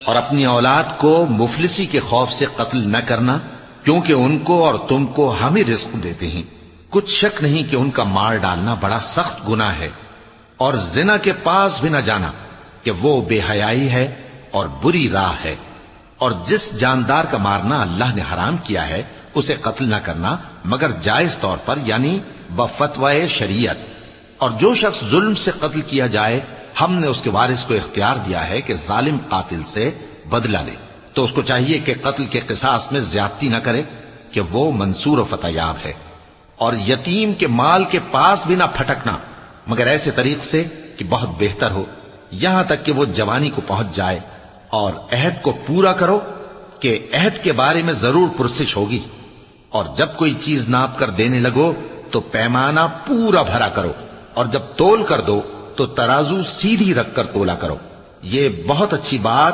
اور اپنی اولاد کو مفلسی کے خوف سے قتل نہ کرنا، کیونکہ ان کو اور تم کو ہم ہی رزق دیتے ہیں۔ کچھ شک نہیں کہ ان کا مار ڈالنا بڑا سخت گناہ ہے، اور زنا کے پاس بھی نہ جانا کہ وہ بے حیائی ہے اور بری راہ ہے۔ اور جس جاندار کا مارنا اللہ نے حرام کیا ہے اسے قتل نہ کرنا مگر جائز طور پر، یعنی بفتوائے شریعت۔ اور جو شخص ظلم سے قتل کیا جائے، ہم نے اس کے وارث کو اختیار دیا ہے کہ ظالم قاتل سے بدلہ لے، تو اس کو چاہیے کہ قتل کے قصاص میں زیادتی نہ کرے کہ وہ منصور و فتح یاب ہے۔ اور یتیم کے مال کے پاس بھی نہ پھٹکنا مگر ایسے طریق سے کہ بہت بہتر ہو، یہاں تک کہ وہ جوانی کو پہنچ جائے۔ اور عہد کو پورا کرو کہ عہد کے بارے میں ضرور پرسش ہوگی۔ اور جب کوئی چیز ناپ کر دینے لگو تو پیمانہ پورا بھرا کرو، اور جب تول کر دو تو ترازو سیدھی رکھ کر تولا کرو۔ یہ بہت اچھی بات